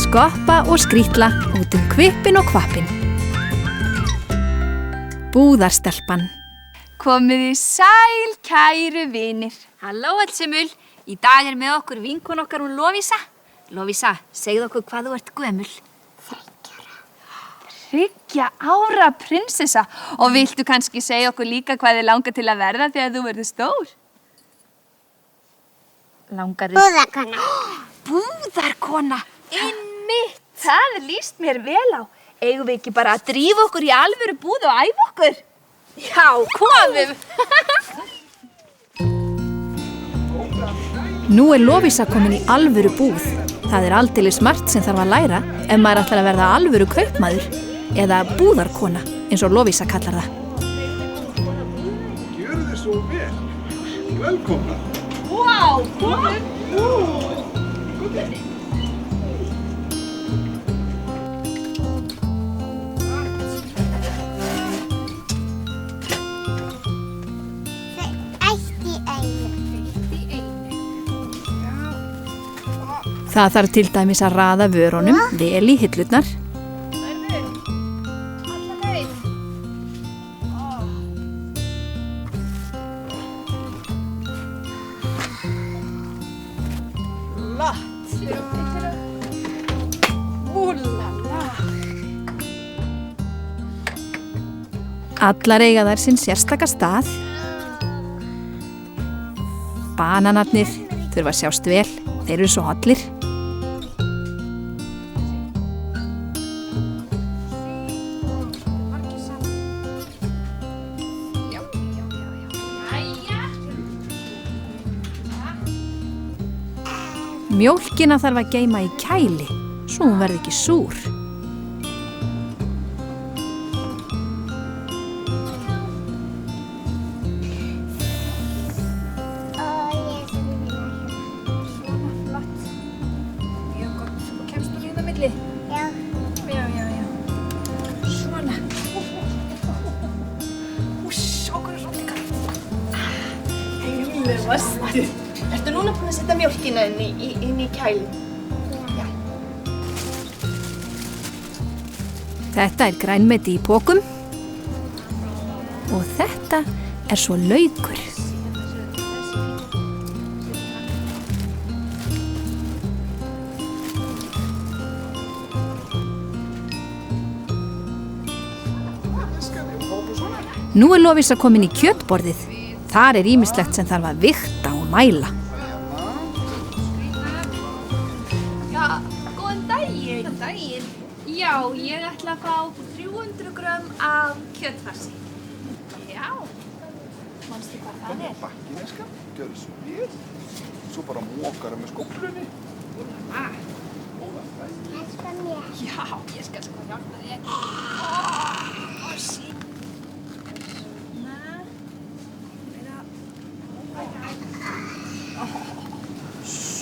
skoppa og skrítla út hvippinn og hvappinn. Búðarstelpan. Komið í sæl, kæru vinir. Halló, Hallsimul. Í dag með okkur vinkon okkar hún Lovísa. Lovísa, segðu okkur hvað þú ert gömul. 3 ára prinsessa. Og viltu kannski segja okkur líka hvað þið langar til að verða þegar þú verður stór? Búðarkona. Búðarkona. Einmitt. Það líst mér vel á. Eigum við ekki bara að drífa okkur í alvöru búð og æfa okkur? Já, komum! Nú Lovísa komin í alvöru búð. Það aldeilis margt sem þarf að læra ef maður ætlar að verða alvöru kaupmaður eða búðarkona, eins og Lovísa kallar það. Gjörðu þið svo vel. Velkomna. Vá, komum! Það þarf til dæmis að raða vörunum vel í hillurnar. Allar eiga þær sinn sérstaka stað. Bananarnir þurfa að sjást vel, þeir eru svo hollir. Mjólkina þarf að geyma í kæli, svo hún verði ekki súr. Ertu núna búin að setja mjólkina inn í kælin? Já. Þetta grænmeti í pokum og þetta svo laukur. Nú Lovísa komin í kjötborðið. Þar ýmislegt sem þarf að vigta og mæla. Já, góðan daginn. Góðan daginn. Já, ég ætla að fá 300 grömm af kjötfarsi. Já. Manstu hvað það er? Bakkin, eska. Gjörðu svo vel. Svo bara mókar með skóflunni. Já, ég skal sko hjálpa þér.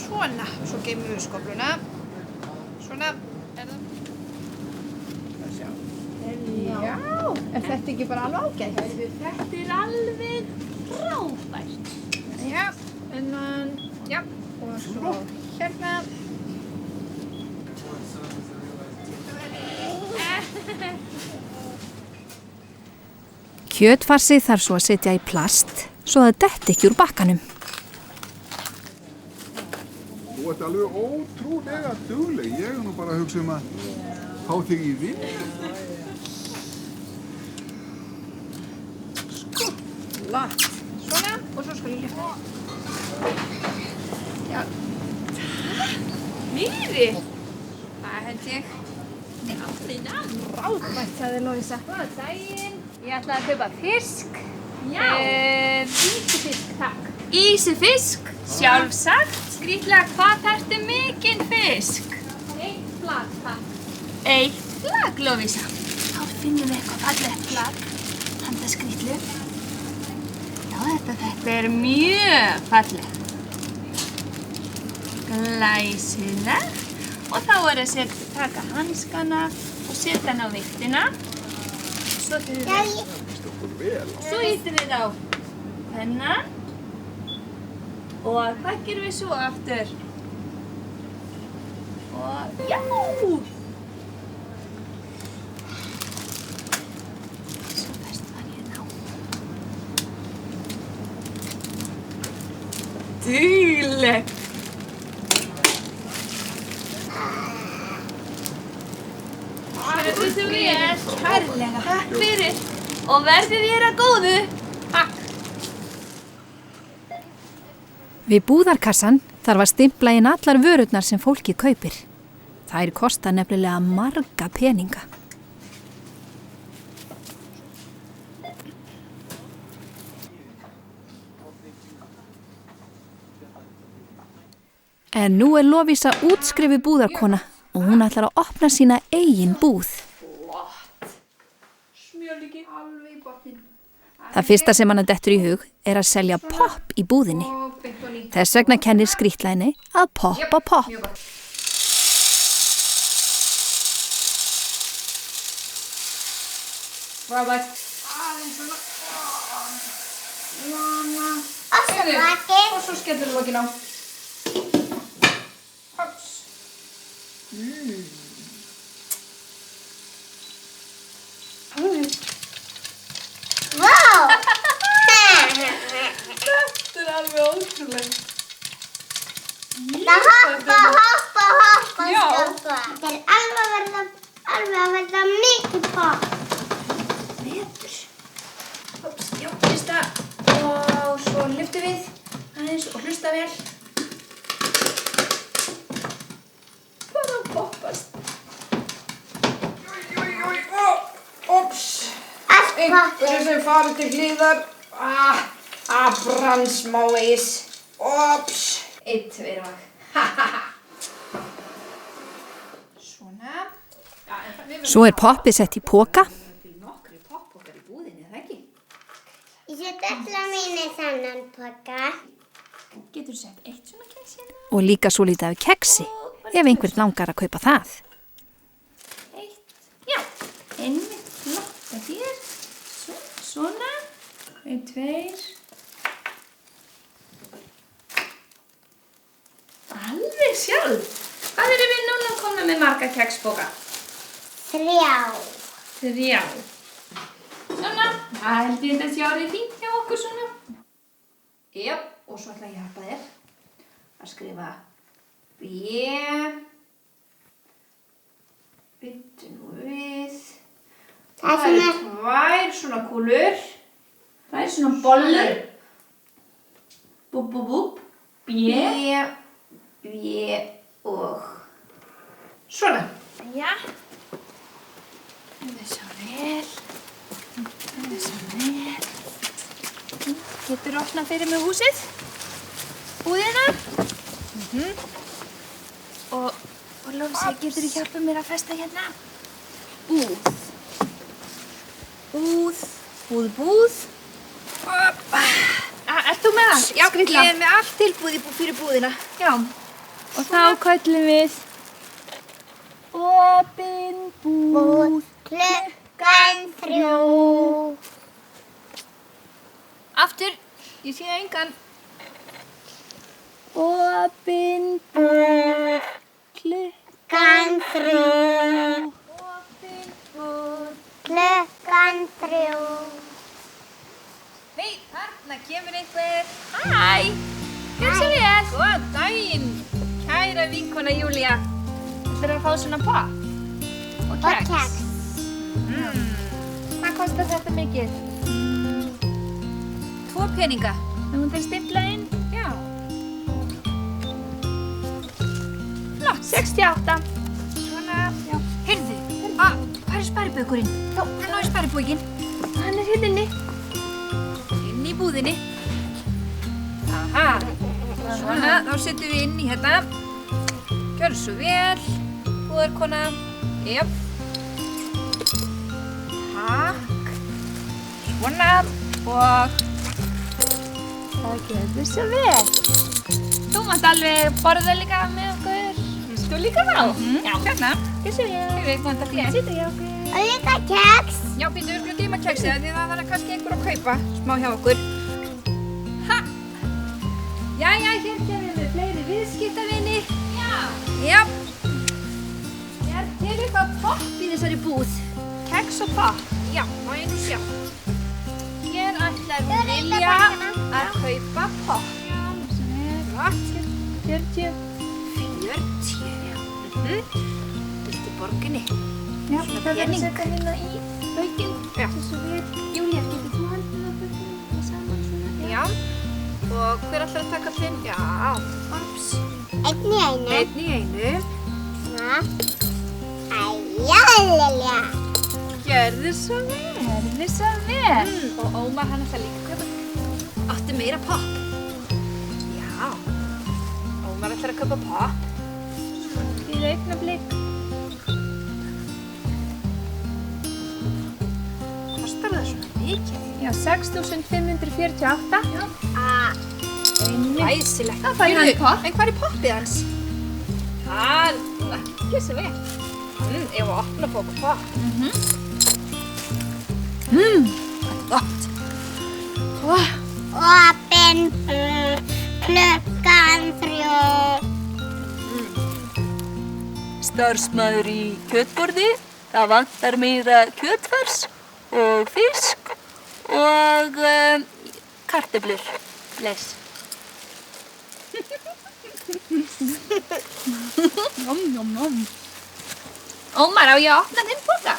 Svona, svo geymum við skófluna. Svona, það? Já, þetta ekki bara alveg ágætt? Þetta alveg frábært. Já, já, og svo hérna. Kjötfarsi þarf svo að setja í plast, svo það detti ekki úr bakkanum. Þú ert alveg ótrúlega dugleg. Ég nú bara að hugsa að fá þig í vinnu. Svona, og svo skal ég lyfta. Já. Mýri. Það held ég. Ráðmætt, sagði Lovísa. Góðan daginn. Ég ætla að kaupa fisk. Já. Ísifisk, takk. Ísifisk? Sjálfsagt. Skrítlega, hvað þarftu mikinn fisk? 1 flak, takk. 1 flak, Lovísa. Þá finnum við eitthvað fallegt flak. Handa skrítlu. Já, þetta mjög fallegt. Glæsilegt. Og þá að taka hanskana og setja hann á vigtina. Svo ýtum við á pennan. Og hvað gerum við svo aftur? Og Já! Svo festum hann hérna á. Dugleg! Gjörðu svo vel, kærlega. Takk fyrir. Og verðið þér að góðu. Takk. Við búðarkassan þarf að stimpla inn allar vörurnar sem fólkið kaupir. Þær kosta nefnilega marga peninga. En nú er Lovísa útskrifuð búðarkona og hún ætlar að opna sína eigin búð. Smjörlíki alveg í botnin. Það fyrsta sem hann dettur í hug er að selja popp í búðinni. Þess vegna kennir skrýtlæni að poppa popp. Frábært. Aðeins svona. Svona. Og svo bakið. Og svo skellur lokin á. Hops. Vá! Þetta er alveg ótrúlega. Það hoppa. Já. Þetta er alveg að verða mikið popp. Betur. Hops, já, fyrsta. Og svo lyftum við aðeins og hlusta vel. Bara poppast. Ops. Einhverju sem farið til hliðar. Brann smávegis. Ops. 1, 2 og. Svona. Svo er poppið sett í poka Nokkri poppokar í búðinni, er það ekki? Ég set alla mínu þennan poka. Getur sett 1 svona keks hérna. og líka svo lítið af keksi ef einhvern langar að kaupa það. 1, já, einmitt flotta hér. Svona. 1, 2. Alveg sjálf. Hvað erum við núna komna með marga kekspoka? 3. 3. Svona, það held ég þetta sé orðið fínt hjá okkur svona. Jáp, og svo ætla ég að hjálpa þér að skrifa B. Byttu nú við. Það Það eru 2 svona kúlur. Það eru svona bollur. Búb, búb, búb. B. Og svona. Já. Það er svo vel. Getur opnað fyrir mig húsið? Búðina? Og Lófsi, getur þú hjálpað mér að festa hérna? Búð. Ert þú með það? Já, ég er með allt tilbúið fyrir búðina. Já. Og þá köllum við opin búð. Klukkan 3. Aftur, ég sé engan. Opin búð. Klukkan 3. Opin búð. Klukkan 3. Hei, þarna kemur einhver. Hæ, gjörðu svo vel. Góðan daginn, kæra vinkona Júlía. Ætlarðu að fá svona popp? Og Og keks. keks. Hvað kostar þetta mikið? 2 peninga. En hún til stimpla inn? Já. Flott. 68. Svona, já. Heyrðu, hvað er sparibaukurinn? Já, hann á sparibaukinn. Hann er hérna inni. Inn í búðinni. Aha. Svona, þá setjum við inn í hérna. Gjörðu svo vel, búðarkona. Jáp. Takk. Svona og það gerðu svo vel. Þú mátt alveg borða líka með okkur. Vilt þú líka þá? Já, hérna. Gjörðu svo vel. Við komum þetta fyrir. Sittu hjá okkur. Og líka keks. Já, býttu, við skulum gleyma keksið því það þarf kannski einhver að kaupa smá hjá okkur. Ha! Jæja, hér kemur við fleiri viðskiptavini. Já. Já. alvöru búð. Keks og popp. Já, má ég nú sjá. Hér ætlar Lilja að kaupa popp. Flott. 40. 40, já. Viltu borginni? Já, Svona það er að pening. setja hérna í baukinn. Já. Þessu við. Júlía, getur þú haldið á baukinn saman svona? Já. Og hver ætlar að taka þinn? Já. Ops. Einn í einu. Einn í einu. Æja, Lilja. Gjörðu svo vel. Gerði svo vel. Og Ómar hann ætlar líka að kaupa. Áttu meira popp? Já. Ómar ætlar að kaupa popp. Í augnablik. Kostar það svona mikið? Já, 6.548. Læsilegt. Það fær hann popp. En hvað er poppið hans? Þarna. Gjörðu svo vel. Ég var að opna popp. Gott. Opin klukkan 3. Starfsmaður í kjötborði, það vantar meira kjötfars og fisk og kartöflur. Bless. Ómar, á ég að opna þinn poka?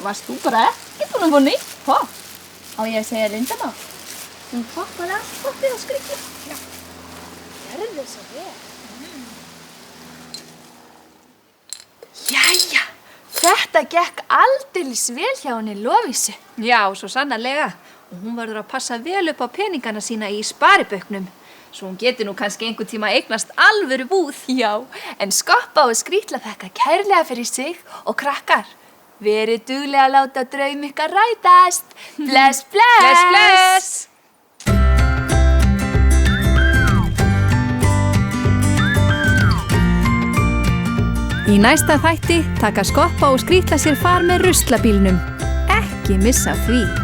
Varst þú bara ekki búin að fá nýtt popp? Á ég að segja Lindarmál? Hún poppaði allt poppið á skrikki. Já. Gerðu svo vel. Jæja, þetta gekk aldeilis vel hjá henni Lovísu. Já, svo sannarlega. Og hún verður að passa vel upp á peningana sína í sparibauknum. Svo hún getur nú kannski einhvern tíma eignast alvöru búð. Já, en Skoppa og Skrýtla þakka kærlega fyrir sig og krakkar. Verið duglega að láta draum ykkar rætast. Bless, bless! Bless, bless! Í næsta þætti taka Skoppa og Skrýtla sér far með ruslabílnum. Ekki missa af því.